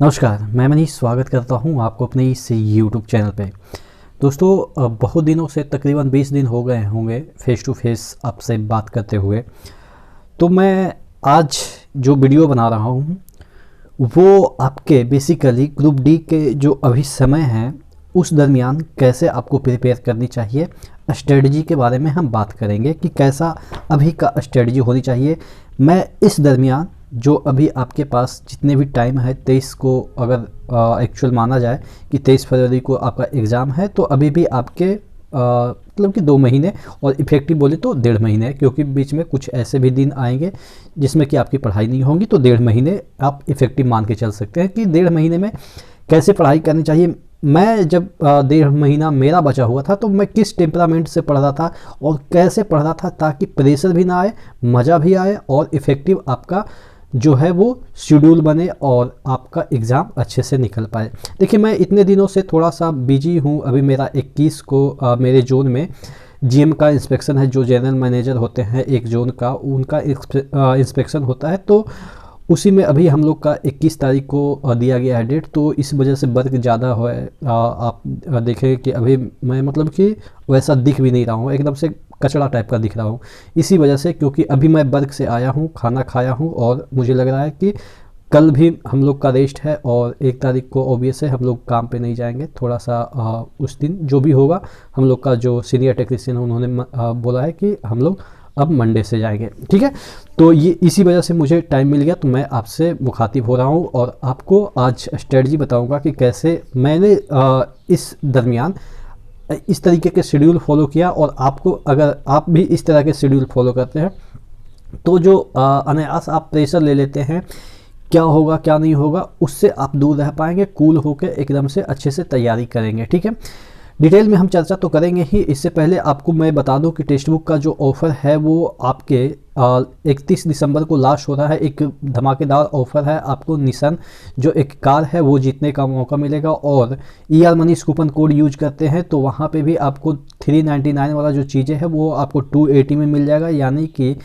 नमस्कार, मैं मनीष स्वागत करता हूं आपको अपने इस YouTube चैनल पे। दोस्तों, बहुत दिनों से तकरीबन 20 दिन हो गए होंगे फेस टू फेस आपसे बात करते हुए। तो मैं आज जो वीडियो बना रहा हूं वो आपके बेसिकली ग्रुप डी के जो अभी समय हैं उस दरमियान कैसे आपको प्रिपेयर करनी चाहिए, स्ट्रेटजी के बारे में हम बात करेंगे कि कैसा अभी का स्ट्रेटजी होनी चाहिए। मैं इस दरमियान जो अभी आपके पास जितने भी टाइम है 23 को, अगर एक्चुअल माना जाए कि 23 फरवरी को आपका एग्ज़ाम है, तो अभी भी आपके मतलब कि 2 महीने और इफेक्टिव बोले तो 1.5 महीने, क्योंकि बीच में कुछ ऐसे भी दिन आएंगे जिसमें कि आपकी पढ़ाई नहीं होगी। तो 1.5 महीने आप इफेक्टिव मान के चल सकते हैं कि 1.5 महीने में कैसे पढ़ाई करनी चाहिए। मैं जब 1.5 महीना मेरा बचा हुआ था तो मैं किस टेम्परामेंट से पढ़ रहा था और कैसे पढ़ रहा था ताकि प्रेशर भी ना आए, मज़ा भी आए और इफ़ेक्टिव आपका जो है वो शेड्यूल बने और आपका एग्ज़ाम अच्छे से निकल पाए। देखिए, मैं इतने दिनों से थोड़ा सा बिजी हूँ। अभी मेरा 21 को मेरे जोन में जीएम का इंस्पेक्शन है। जो जनरल मैनेजर होते हैं एक जोन का, उनका इंस्पेक्शन होता है, तो उसी में अभी हम लोग का 21 तारीख को दिया गया है डेट। तो इस वजह से वर्क ज़्यादा है। आप देखें कि अभी मैं मतलब कि वैसा दिख भी नहीं रहा हूँ, एकदम से कचड़ा टाइप का दिख रहा हूँ। इसी वजह से, क्योंकि अभी मैं वर्क से आया हूँ, खाना खाया हूँ और मुझे लग रहा है कि कल भी हम लोग का रेस्ट है और 1 तारीख को ऑब्वियस है हम लोग काम पे नहीं जाएंगे। थोड़ा सा उस दिन जो भी होगा, हम लोग का जो सीनियर टेक्नीशियन है उन्होंने बोला है कि हम लोग अब मंडे से जाएंगे, ठीक है। तो ये इसी वजह से मुझे टाइम मिल गया, तो मैं आपसे मुखातिब हो रहा हूँ और आपको आज स्ट्रेटजी बताऊँगा कि कैसे मैंने इस दरमियान इस तरीके के शेड्यूल फॉलो किया। और आपको, अगर आप भी इस तरह के शेड्यूल फॉलो करते हैं तो जो अनायास आप प्रेशर ले लेते हैं क्या होगा क्या नहीं होगा, उससे आप दूर रह पाएंगे। कूल होकर एकदम से अच्छे से तैयारी करेंगे, ठीक है। डिटेल में हम चर्चा तो करेंगे ही। इससे पहले आपको मैं बता दूं कि टेक्स्ट बुक का जो ऑफ़र है वो आपके 31 दिसंबर को लास्ट हो रहा है। एक धमाकेदार ऑफ़र है। आपको निशान जो एक कार है वो जीतने का मौका मिलेगा, और ER Manish coupon code use करते हैं तो वहाँ पे भी आपको 399 वाला जो चीज़ें है वो आपको 280 में मिल जाएगा। यानी कि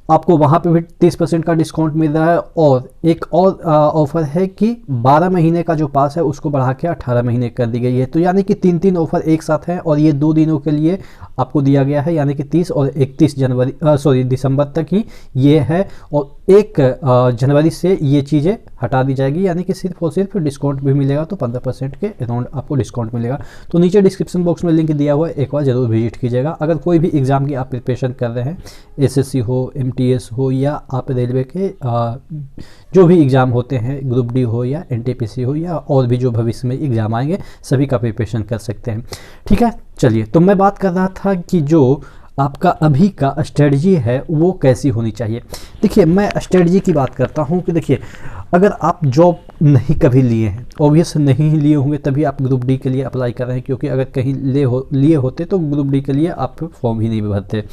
आपको वहाँ पे भी 30% का डिस्काउंट मिल रहा है। और एक और ऑफ़र है कि 12 महीने का जो पास है उसको बढ़ा के 18 महीने कर दी गई है। तो यानी कि 3 ऑफ़र एक साथ हैं और ये 2 दिनों के लिए आपको दिया गया है, यानी कि 30 और 31 दिसंबर तक ही ये है। और 1 जनवरी से ये चीज़ें हटा दी जाएगी, यानी कि सिर्फ और सिर्फ डिस्काउंट भी मिलेगा। तो 15% के अराउंड आपको डिस्काउंट मिलेगा। तो नीचे डिस्क्रिप्शन बॉक्स में लिंक दिया हुआ है, एक बार ज़रूर विजिट कीजिएगा। अगर कोई भी एग्ज़ाम की आप प्रिपरेशन कर रहे हैं, SSC हो, MTS हो, या आप रेलवे के जो भी एग्ज़ाम होते हैं, ग्रुप डी हो या NTPC हो, या और भी जो भविष्य में एग्ज़ाम आएंगे, सभी का प्रिपरेशन कर सकते हैं, ठीक है। चलिए, तो मैं बात कर रहा था कि जो आपका अभी का स्ट्रेटजी है वो कैसी होनी चाहिए। देखिए, मैं स्ट्रेटजी की बात करता हूँ कि देखिए, अगर आप जॉब नहीं कभी लिए हैं, ऑब्वियस नहीं लिए होंगे तभी आप ग्रुप डी के लिए अप्लाई कर रहे हैं, क्योंकि अगर कहीं लिए होते तो ग्रुप डी के लिए आप फॉर्म ही नहीं भरते।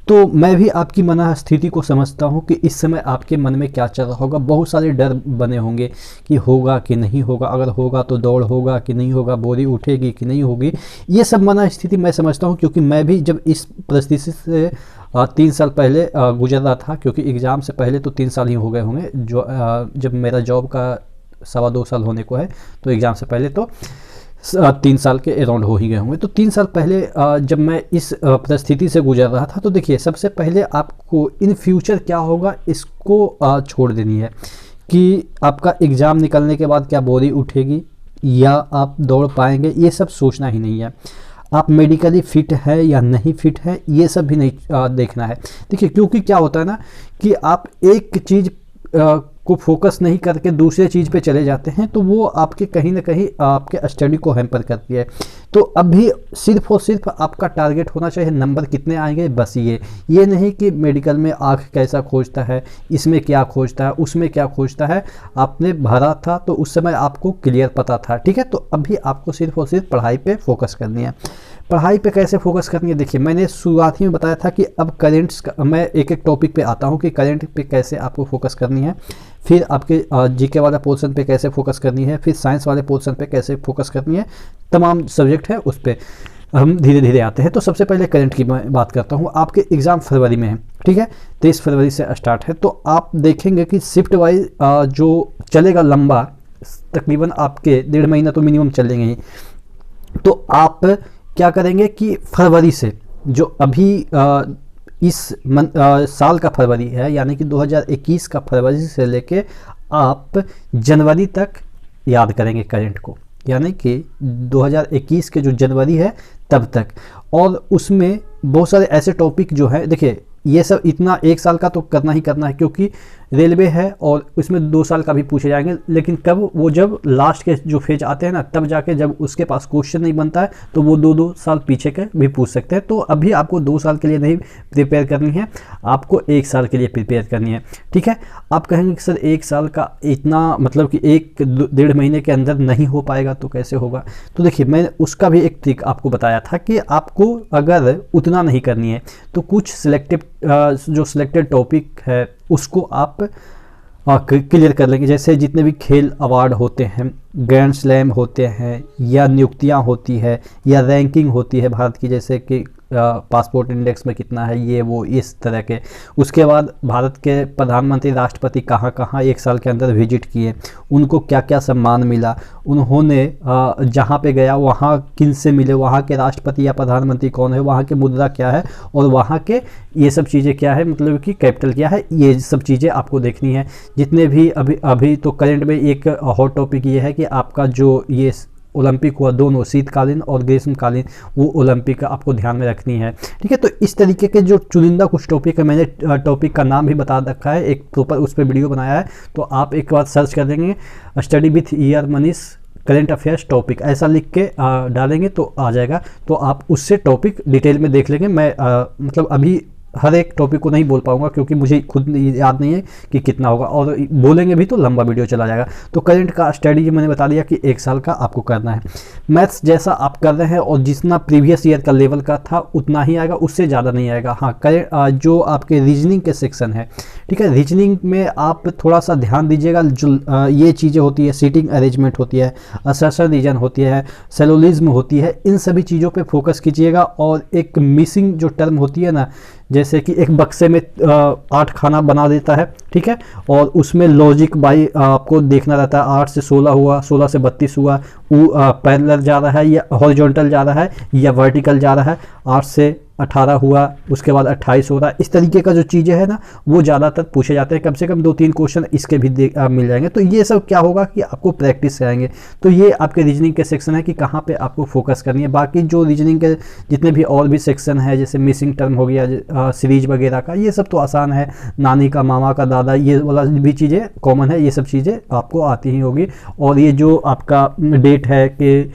तो मैं भी आपकी मनस्थिति को समझता हूँ कि इस समय आपके मन में क्या चल रहा होगा। बहुत सारे डर बने होंगे कि होगा कि नहीं होगा, अगर होगा तो दौड़ होगा कि नहीं होगा, बोरी उठेगी कि नहीं होगी। ये सब मनस्थिति मैं समझता हूँ, क्योंकि मैं भी जब इस परिस्थिति से 3 साल पहले गुजर रहा था, क्योंकि एग्ज़ाम से पहले तो 3 साल ही हो गए होंगे, जो जब मेरा जॉब का 2.25 साल होने को है, तो एग्ज़ाम से पहले तो 3 साल के अराउंड हो ही गए होंगे। तो 3 साल पहले जब मैं इस परिस्थिति से गुजर रहा था, तो देखिए, सबसे पहले आपको इन फ्यूचर क्या होगा इसको छोड़ देनी है कि आपका एग्ज़ाम निकलने के बाद क्या बोरी उठेगी या आप दौड़ पाएंगे, ये सब सोचना ही नहीं है। आप मेडिकली फिट है या नहीं फिट है, ये सब भी नहीं देखना है। देखिए, क्योंकि क्या होता है ना कि आप एक चीज़ को फोकस नहीं करके दूसरे चीज़ पे चले जाते हैं, तो वो आपके कहीं ना कहीं आपके स्टडी को हैम्पर करती है। तो अभी सिर्फ और सिर्फ आपका टारगेट होना चाहिए नंबर कितने आएंगे, बस ये नहीं कि मेडिकल में आँख कैसा खोजता है, इसमें क्या खोजता है, उसमें क्या खोजता है। आपने भरा था तो उस समय आपको क्लियर पता था, ठीक है। तो अभी आपको सिर्फ और सिर्फ पढ़ाई पे फोकस करनी है। पढ़ाई पे कैसे फोकस करनी है, देखिए, मैंने शुरुआत ही में बताया था कि अब करेंट्स का मैं एक एक टॉपिक पे आता हूँ कि करंट पे कैसे आपको फोकस करनी है, फिर आपके जीके वाला पोर्शन पे कैसे फोकस करनी है, फिर साइंस वाले पोर्शन पे कैसे फोकस करनी है। तमाम सब्जेक्ट है उस पर हम धीरे धीरे आते हैं। तो सबसे पहले करंट की मैं बात करता हूँ। आपके एग्ज़ाम फरवरी में है, ठीक है, 23 फरवरी से स्टार्ट है। तो आप देखेंगे कि शिफ्ट वाइज जो चलेगा लंबा तकरीबन आपके 1.5 महीना तो मिनिमम चलेंगे ही। तो आप क्या करेंगे कि फरवरी से, जो अभी इस साल का फरवरी है, यानी कि 2021 का फरवरी से लेके आप जनवरी तक याद करेंगे करंट को, यानी कि 2021 के जो जनवरी है तब तक। और उसमें बहुत सारे ऐसे टॉपिक जो है, देखिए ये सब इतना 1 साल का तो करना ही करना है, क्योंकि रेलवे है और इसमें 2 साल का भी पूछे जाएंगे, लेकिन कब, वो जब लास्ट के जो फेज आते हैं ना, तब जाके जब उसके पास क्वेश्चन नहीं बनता है तो वो 2-2 साल पीछे के भी पूछ सकते हैं। तो अभी आपको 2 साल के लिए नहीं प्रिपेयर करनी है, आपको 1 साल के लिए प्रिपेयर करनी है, ठीक है। आप कहेंगे कि सर 1 साल का इतना, मतलब कि 1-1.5 महीने के अंदर नहीं हो पाएगा तो कैसे होगा? तो देखिए मैंने उसका भी एक ट्रिक आपको बताया था कि आपको अगर उतना नहीं करनी है तो कुछ जो सिलेक्टेड टॉपिक है उसको आप क्लियर कर लेंगे। जैसे जितने भी खेल अवार्ड होते हैं, ग्रैंड स्लैम होते हैं, या नियुक्तियां होती है, या रैंकिंग होती है भारत की, जैसे कि पासपोर्ट इंडेक्स में कितना है, ये वो इस तरह के। उसके बाद भारत के प्रधानमंत्री, राष्ट्रपति कहाँ कहाँ 1 साल के अंदर विजिट किए, उनको क्या क्या सम्मान मिला, उन्होंने जहाँ पे गया वहाँ किन से मिले, वहाँ के राष्ट्रपति या प्रधानमंत्री कौन है, वहाँ के मुद्रा क्या है, और वहाँ के ये सब चीज़ें क्या है, मतलब कि कैपिटल क्या है, ये सब चीज़ें आपको देखनी है। जितने भी अभी तो करंट में एक हॉट टॉपिक ये है कि आपका जो ये ओलंपिक हुआ, दोनों शीतकालीन और ग्रीष्मकालीन, वो ओलंपिक आपको ध्यान में रखनी है, ठीक है। तो इस तरीके के जो चुनिंदा कुछ टॉपिक है, मैंने टॉपिक का नाम भी बता रखा है, एक प्रॉपर उस पर वीडियो बनाया है, तो आप एक बार सर्च कर देंगे, study with ER Manish current affairs topic, ऐसा लिख के डालेंगे तो आ जाएगा। तो आप उससे टॉपिक डिटेल में देख लेंगे। मैं मतलब अभी हर एक टॉपिक को नहीं बोल पाऊंगा, क्योंकि मुझे खुद याद नहीं है कि कितना होगा, और बोलेंगे भी तो लंबा वीडियो चला जाएगा। तो करंट का स्टडी मैंने बता दिया कि 1 साल का आपको करना है। मैथ्स जैसा आप कर रहे हैं और जितना प्रीवियस ईयर का लेवल का था उतना ही आएगा, उससे ज़्यादा नहीं आएगा। हाँ, जो आपके रीजनिंग के सेक्शन है, ठीक है, रीजनिंग में आप थोड़ा सा ध्यान दीजिएगा। जो ये चीज़ें होती है, सीटिंग अरेंजमेंट होती है, असर्शन रीजन होती है, सेलोलिज्म होती है, इन सभी चीज़ों पे फोकस कीजिएगा। और एक मिसिंग जो टर्म होती है ना, जैसे कि एक बक्से में 8 खाना बना देता है, ठीक है, और उसमें लॉजिक बाई आपको देखना रहता है, 8 से 16 हुआ, 16 से 32 हुआ, वो पैरेलल जा रहा है या हॉरिजॉन्टल जा रहा है या वर्टिकल जा रहा है, 8 से 18 हुआ, उसके बाद 28 हो रहा है। इस तरीके का जो चीज़ें हैं ना, वो ज़्यादातर पूछे जाते हैं। कम से कम 2-3 क्वेश्चन इसके भी मिल जाएंगे। तो ये सब क्या होगा कि आपको प्रैक्टिस से आएंगे। तो ये आपके रीजनिंग के सेक्शन है कि कहाँ पे आपको फोकस करनी है। बाकी जो रीजनिंग के जितने भी और भी सेक्शन है, जैसे मिसिंग टर्म हो गया, सीरीज वगैरह का, ये सब तो आसान है। नानी का, मामा का, दादा, ये वाला भी चीज़ें कॉमन है, ये सब चीज़ें आपको आती ही होगी। और ये जो आपका डेट है कि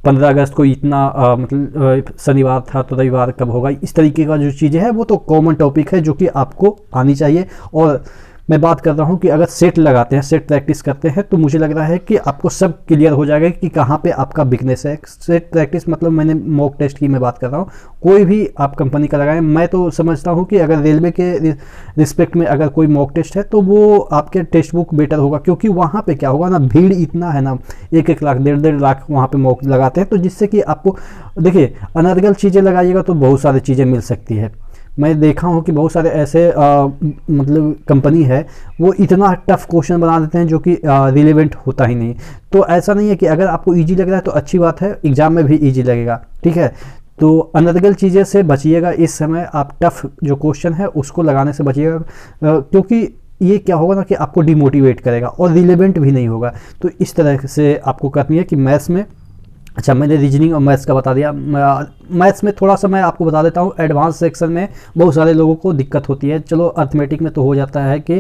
15 अगस्त को इतना मतलब शनिवार था तो रविवार कब होगा, इस तरीके का जो चीज़ें हैं वो तो कॉमन टॉपिक है जो कि आपको आनी चाहिए। और मैं बात कर रहा हूँ कि अगर सेट लगाते हैं, सेट प्रैक्टिस करते हैं, तो मुझे लग रहा है कि आपको सब क्लियर हो जाएगा कि कहाँ पे आपका बिकनेस है। सेट प्रैक्टिस मतलब मैंने मॉक टेस्ट की मैं बात कर रहा हूँ, कोई भी आप कंपनी का लगाएं। मैं तो समझता हूँ कि अगर रेलवे के रिस्पेक्ट में अगर कोई मॉक टेस्ट है तो वो आपके टेक्स्ट बुक बेटर होगा, क्योंकि वहाँ पे क्या होगा ना, भीड़ इतना है ना, 1-1 लाख 1.5 लाख वहाँ पे मॉक लगाते हैं, तो जिससे कि आपको देखिए अनर्गल चीज़ें लगाइएगा तो बहुत सारी चीज़ें मिल सकती है। मैं देखा हूँ कि बहुत सारे ऐसे मतलब कंपनी है, वो इतना टफ क्वेश्चन बना देते हैं जो कि रिलेवेंट होता ही नहीं। तो ऐसा नहीं है कि अगर आपको इजी लग रहा है तो अच्छी बात है, एग्जाम में भी इजी लगेगा, ठीक है। तो अनर्गल चीज़ें से बचिएगा इस समय, आप टफ जो क्वेश्चन है उसको लगाने से बचिएगा, क्योंकि ये क्या होगा ना कि आपको डिमोटिवेट करेगा और रिलेवेंट भी नहीं होगा। तो इस तरह से आपको करनी है कि मैथ्स में, अच्छा मैंने रीजनिंग और मैथ्स का बता दिया। मैथ्स में थोड़ा सा मैं आपको बता देता हूँ, एडवांस सेक्शन में बहुत सारे लोगों को दिक्कत होती है। चलो अर्थमेटिक में तो हो जाता है कि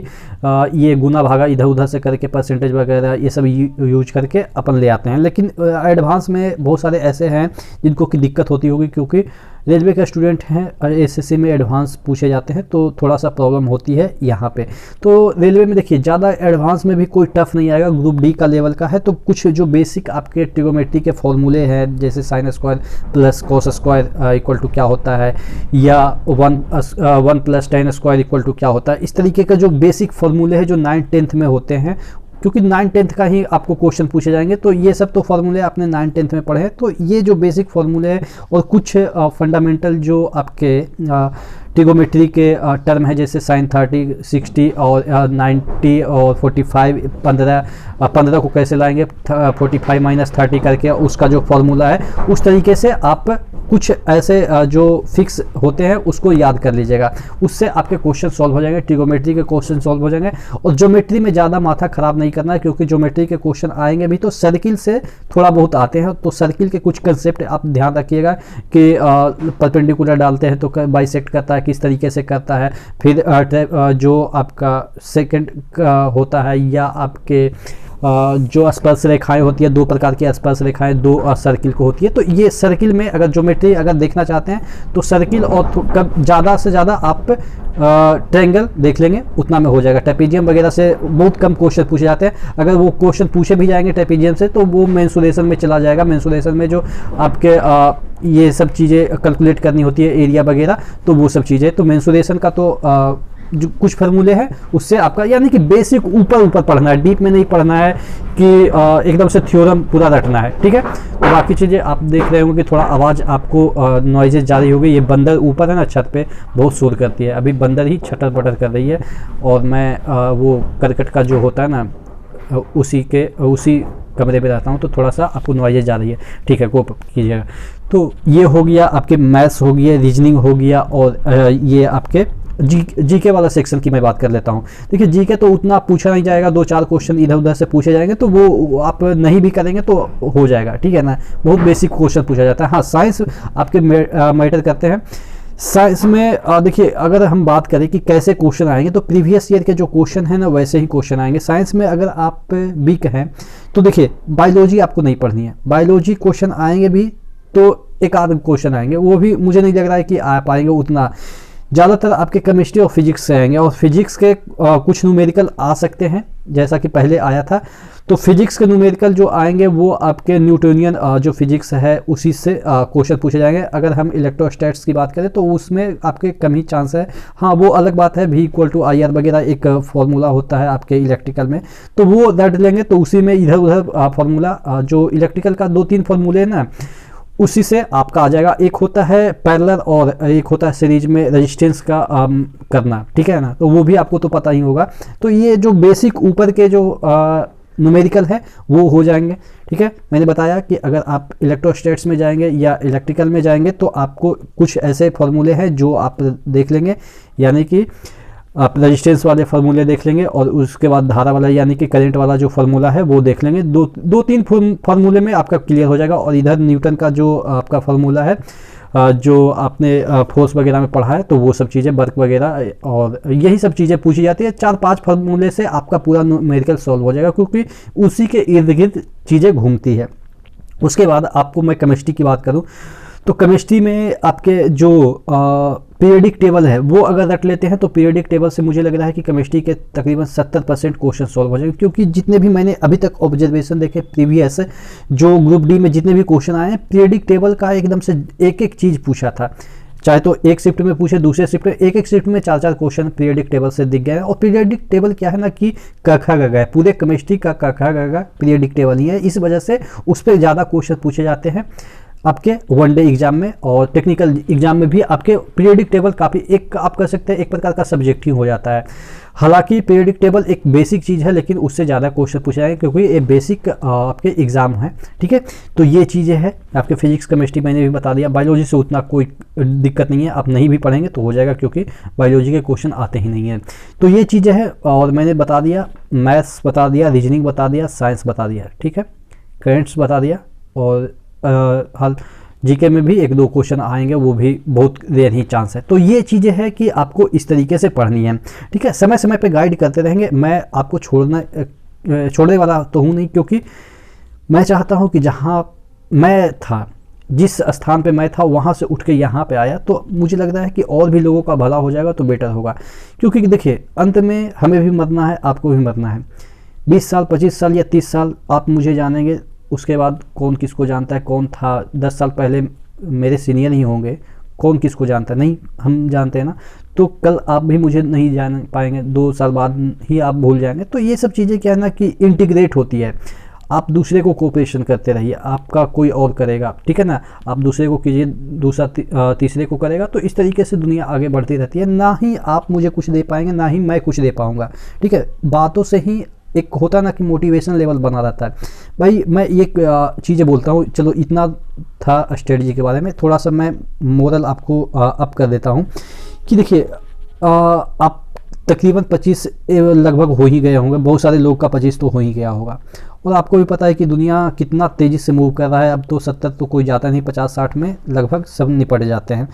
ये गुना भागा इधर उधर से करके परसेंटेज वगैरह ये सब यूज करके अपन ले आते हैं, लेकिन एडवांस में बहुत सारे ऐसे हैं जिनको की दिक्कत होती होगी, क्योंकि रेलवे का स्टूडेंट हैं और एसएससी में एडवांस पूछे जाते हैं, तो थोड़ा सा प्रॉब्लम होती है यहाँ पे। तो रेलवे में देखिए ज़्यादा एडवांस में भी कोई टफ नहीं आएगा, ग्रुप डी का लेवल का है। तो कुछ जो बेसिक आपके ट्रिगोमेट्री के फॉर्मूले हैं, जैसे sine square plus cos square equal to क्या होता है, या 1 + 10 स्क्वायर इक्वल टू क्या होता है, इस तरीके का जो बेसिक फॉर्मूले हैं जो 9th-10th में होते हैं, क्योंकि 9th-10th का ही आपको क्वेश्चन पूछे जाएंगे, तो ये सब तो फॉर्मूले आपने 9th-10th में पढ़े हैं। तो ये जो बेसिक फॉर्मूले हैं और कुछ फंडामेंटल जो आपके ट्रिगोमेट्री के टर्म है, जैसे साइन 30, 60 और 90 और 45, 15 को कैसे लाएंगे 45 माइनस 30 करके, उसका जो फॉर्मूला है उस तरीके से आप कुछ ऐसे जो फिक्स होते हैं उसको याद कर लीजिएगा, उससे आपके क्वेश्चन सॉल्व हो जाएंगे, ट्रिगोमेट्री के क्वेश्चन सॉल्व हो जाएंगे। और ज्योमेट्री में ज़्यादा माथा खराब नहीं करना है, क्योंकि ज्योमेट्री के क्वेश्चन आएंगे भी तो सर्किल से थोड़ा बहुत आते हैं, तो सर्किल के कुछ कंसेप्ट आप ध्यान रखिएगा कि परपेंडिकुलर डालते हैं तो बाइसेक्ट करता है, किस तरीके से करता है, फिर जो आपका सेकंड होता है या आपके जो स्पर्श रेखाएं होती है, दो प्रकार की स्पर्श रेखाएं दो सर्किल को होती है, तो ये सर्किल में अगर ज्योमेट्री अगर देखना चाहते हैं तो सर्किल और ज़्यादा से ज़्यादा आप ट्रायंगल देख लेंगे, उतना में हो जाएगा। ट्रेपेजियम वगैरह से बहुत कम क्वेश्चन पूछे जाते हैं, अगर वो क्वेश्चन पूछे भी जाएंगे ट्रेपेजियम से तो वो मेंसुरेशन में चला जाएगा। मेंसुरेशन में जो आपके ये सब चीज़ें कैलकुलेट करनी होती है, एरिया वगैरह, तो वो सब चीज़ें, तो मेंसुरेशन का तो जो कुछ फार्मूले हैं उससे आपका, यानी कि बेसिक ऊपर ऊपर पढ़ना है, डीप में नहीं पढ़ना है कि एकदम से थ्योरम पूरा रटना है, ठीक है। तो बाकी चीज़ें आप देख रहे होंगे कि थोड़ा आवाज़ आपको नॉइजेज जा रही होगी, ये बंदर ऊपर है ना छत पे, बहुत शोर करती है, अभी बंदर ही छटर पटर कर रही है, और मैं वो करकट का जो होता है ना उसी कमरे में रहता हूँ, तो थोड़ा सा आपको नॉइजेज जा रही है, ठीक है, कोप कीजिएगा। तो ये हो गया आपके मैथ्स हो गया, रीजनिंग हो गया, और ये आपके जीके वाला सेक्शन की मैं बात कर लेता हूँ। देखिए जीके तो उतना पूछा नहीं जाएगा, 2-4 क्वेश्चन इधर उधर से पूछे जाएंगे, तो वो आप नहीं भी करेंगे तो हो जाएगा, ठीक है ना, बहुत बेसिक क्वेश्चन पूछा जाता है। हाँ, साइंस आपके मैटर करते हैं। साइंस में देखिए अगर हम बात करें कि कैसे क्वेश्चन आएंगे, तो प्रीवियस ईयर के जो क्वेश्चन है ना वैसे ही क्वेश्चन आएंगे। साइंस में अगर आप वीक हैं तो देखिए बायोलॉजी आपको नहीं पढ़नी है, बायोलॉजी क्वेश्चन आएंगे भी तो एक आध क्वेश्चन आएंगे, वो भी मुझे नहीं लग रहा है कि आ पाएंगे उतना, ज़्यादातर आपके केमिस्ट्री और फिजिक्स से आएंगे, और फिजिक्स के कुछ न्यूमेरिकल आ सकते हैं जैसा कि पहले आया था। तो फिजिक्स के न्यूमेरिकल जो आएंगे वो आपके न्यूटोनियन जो फिजिक्स है उसी से क्वेश्चन पूछे जाएंगे। अगर हम इलेक्ट्रोस्टैट्स की बात करें तो उसमें आपके कम ही चांस है। हाँ, वो अलग बात है, V=IR वगैरह एक फॉर्मूला होता है आपके इलेक्ट्रिकल में, तो वो रट लेंगे, तो उसी में इधर उधर फॉर्मूला जो इलेक्ट्रिकल का 2-3 फॉर्मूले हैं ना उसी से आपका आ जाएगा। एक होता है पैरेलल और एक होता है सीरीज में रेजिस्टेंस का करना, ठीक है ना, तो वो भी आपको तो पता ही होगा। तो ये जो बेसिक ऊपर के जो न्यूमेरिकल है वो हो जाएंगे, ठीक है। मैंने बताया कि अगर आप इलेक्ट्रोस्टैट्स में जाएंगे या इलेक्ट्रिकल में जाएंगे तो आपको कुछ ऐसे फॉर्मूले हैं जो आप देख लेंगे, यानी कि आप रेजिस्टेंस वाले फार्मूले देख लेंगे, और उसके बाद धारा वाला यानी कि करंट वाला जो फार्मूला है वो देख लेंगे। 2-3 फार्मूले में आपका क्लियर हो जाएगा। और इधर न्यूटन का जो आपका फार्मूला है जो आपने फोर्स वगैरह में पढ़ा है, तो वो सब चीज़ें वर्क वगैरह और यही सब चीज़ें पूछी जाती है। 4-5 फार्मूले से आपका पूरा न्यूमेरिकल सॉल्व हो जाएगा, क्योंकि उसी के इर्द गिर्द चीज़ें घूमती है। उसके बाद आपको मैं केमिस्ट्री की बात करूँ तो केमिस्ट्री में आपके जो पीरियडिक टेबल है वो अगर रट लेते हैं तो पीरियडिक टेबल से मुझे लग रहा है कि केमिस्ट्री के तकरीबन 70% क्वेश्चन सॉल्व हो जाएंगे, क्योंकि जितने भी मैंने अभी तक ऑब्जर्वेशन देखे प्रीवियस जो ग्रुप डी में जितने भी क्वेश्चन आए हैं, पीरियडिक टेबल का एकदम से एक एक चीज़ पूछा था, चाहे तो एक शिफ्ट में पूछे, दूसरे शिफ्ट में, एक शिफ्ट में 4-4 क्वेश्चन पीरियडिक टेबल से दिख गए हैं। और पीरियडिक टेबल क्या है ना कि कखा गगा है, पूरे केमिस्ट्री का कखा गगा पीरियडिक टेबल ही है, इस वजह से उस पर ज़्यादा क्वेश्चन पूछे जाते हैं आपके वनडे एग्जाम में। और टेक्निकल एग्जाम में भी आपके पीरियडिक टेबल काफ़ी एक आप कह सकते हैं एक प्रकार का सब्जेक्ट ही हो जाता है। हालांकि पीरियडिक टेबल एक बेसिक चीज़ है, लेकिन उससे ज़्यादा क्वेश्चन पूछे जाएंगे क्योंकि ये बेसिक आपके एग्जाम है, ठीक है। तो ये चीज़ें हैं आपके फिजिक्स केमिस्ट्री मैंने भी बता दिया। बायोलॉजी से उतना कोई दिक्कत नहीं है, आप नहीं भी पढ़ेंगे तो हो जाएगा, क्योंकि बायोलॉजी के क्वेश्चन आते ही नहीं हैं। तो ये चीज़ें हैं, और मैंने बता दिया, मैथ्स बता दिया, रीजनिंग बता दिया, साइंस बता दिया, ठीक है, करेंट्स बता दिया, और हाल जीके में भी 1-2 क्वेश्चन आएंगे, वो भी बहुत रेयर ही चांस है। तो ये चीज़ें हैं कि आपको इस तरीके से पढ़नी है, ठीक है। समय समय पे गाइड करते रहेंगे, मैं आपको छोड़ने वाला तो हूँ नहीं, क्योंकि मैं चाहता हूँ कि जहाँ मैं था, जिस स्थान पे मैं था, वहाँ से उठ के यहाँ पे आया, तो मुझे लग रहा है कि और भी लोगों का भला हो जाएगा तो बेटर होगा। क्योंकि देखिए अंत में हमें भी मरना है, आपको भी मरना है। 20 साल 25 साल या 30 साल आप मुझे जानेंगे, उसके बाद कौन किसको जानता है, कौन था 10 साल पहले मेरे सीनियर ही होंगे, कौन किसको जानता है, नहीं हम जानते हैं ना। तो कल आप भी मुझे नहीं जान पाएंगे, 2 साल बाद ही आप भूल जाएंगे। तो ये सब चीज़ें क्या है ना कि इंटीग्रेट होती है। आप दूसरे को कोऑपरेशन करते रहिए, आपका कोई और करेगा, ठीक है ना, आप दूसरे को कीजिए, दूसरा तीसरे को करेगा। तो इस तरीके से दुनिया आगे बढ़ती रहती है, ना ही आप मुझे कुछ दे पाएंगे ना ही मैं कुछ दे पाऊंगा, ठीक है। बातों से ही एक होता ना कि मोटिवेशन लेवल बना रहता है। भाई मैं ये चीज़ें बोलता हूँ, चलो इतना था स्ट्रेटजी के बारे में, थोड़ा सा मैं मोरल आपको अप कर देता हूँ कि देखिए आप तकरीबन 25 लगभग हो ही गए होंगे, बहुत सारे लोग का 25 तो हो ही गया होगा, और आपको भी पता है कि दुनिया कितना तेज़ी से मूव कर रहा है। अब तो 70 तो कोई जाता नहीं, 50-60 में लगभग सब निपट जाते हैं।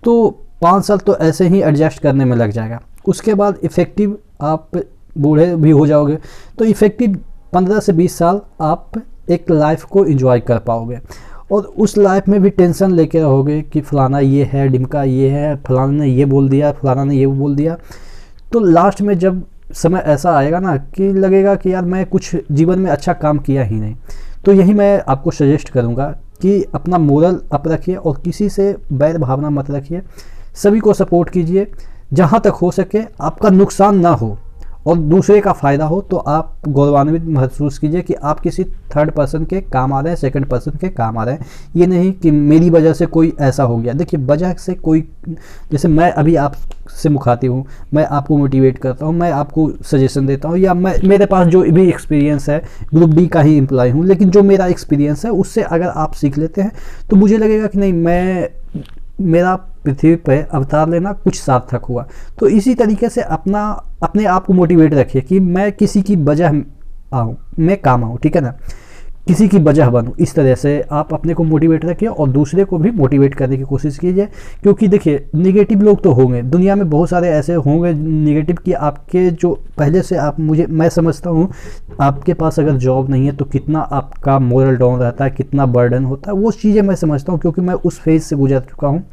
तो 5 साल तो ऐसे ही एडजस्ट करने में लग जाएगा। उसके बाद इफ़ेक्टिव आप बूढ़े भी हो जाओगे, तो इफ़ेक्टिव 15 से 20 साल आप एक लाइफ को एंजॉय कर पाओगे, और उस लाइफ में भी टेंशन लेके रहोगे कि फलाना ये है, डिमका ये है, फलाना ने ये बोल दिया, फलाना ने ये बोल दिया। तो लास्ट में जब समय ऐसा आएगा ना कि लगेगा कि यार मैं कुछ जीवन में अच्छा काम किया ही नहीं। तो यही मैं आपको सजेस्ट करूँगा कि अपना मोरल अप रखिए और किसी से बैर भावना मत रखिए, सभी को सपोर्ट कीजिए, जहाँ तक हो सके आपका नुकसान ना हो और दूसरे का फ़ायदा हो, तो आप गौरवान्वित महसूस कीजिए कि आप किसी थर्ड पर्सन के काम आ रहे हैं, सेकंड पर्सन के काम आ रहे हैं। ये नहीं कि मेरी वजह से कोई ऐसा हो गया। देखिए वजह से कोई, जैसे मैं अभी आपसे मुखातिब हूँ, मैं आपको मोटिवेट करता हूँ, मैं आपको सजेशन देता हूँ, या मेरे पास जो भी एक्सपीरियंस है, ग्रुप डी का ही एम्प्लॉय हूँ, लेकिन जो मेरा एक्सपीरियंस है उससे अगर आप सीख लेते हैं तो मुझे लगेगा कि नहीं, मेरा पृथ्वी पर अवतार लेना कुछ सार्थक हुआ। तो इसी तरीके से अपने आप को मोटिवेट रखिए कि मैं किसी की वजह आऊँ, मैं काम आऊँ, ठीक है ना, किसी की वजह बनूँ। इस तरह से आप अपने को मोटिवेट रखिए और दूसरे को भी मोटिवेट करने की कोशिश कीजिए। क्योंकि देखिए निगेटिव लोग तो होंगे दुनिया में, बहुत सारे ऐसे होंगे निगेटिव कि आपके जो पहले से मैं समझता हूँ आपके पास अगर जॉब नहीं है तो कितना आपका मोरल डाउन रहता है, कितना बर्डन होता है, वो चीज़ें मैं समझता हूँ क्योंकि मैं उस फेज से गुजर चुका हूँ,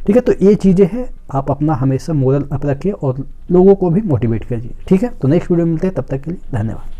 ठीक है। तो ये चीज़ें हैं, आप अपना हमेशा मोरल अप रखिए और लोगों को भी मोटिवेट कीजिए, ठीक है। तो नेक्स्ट वीडियो में मिलते हैं, तब तक के लिए धन्यवाद।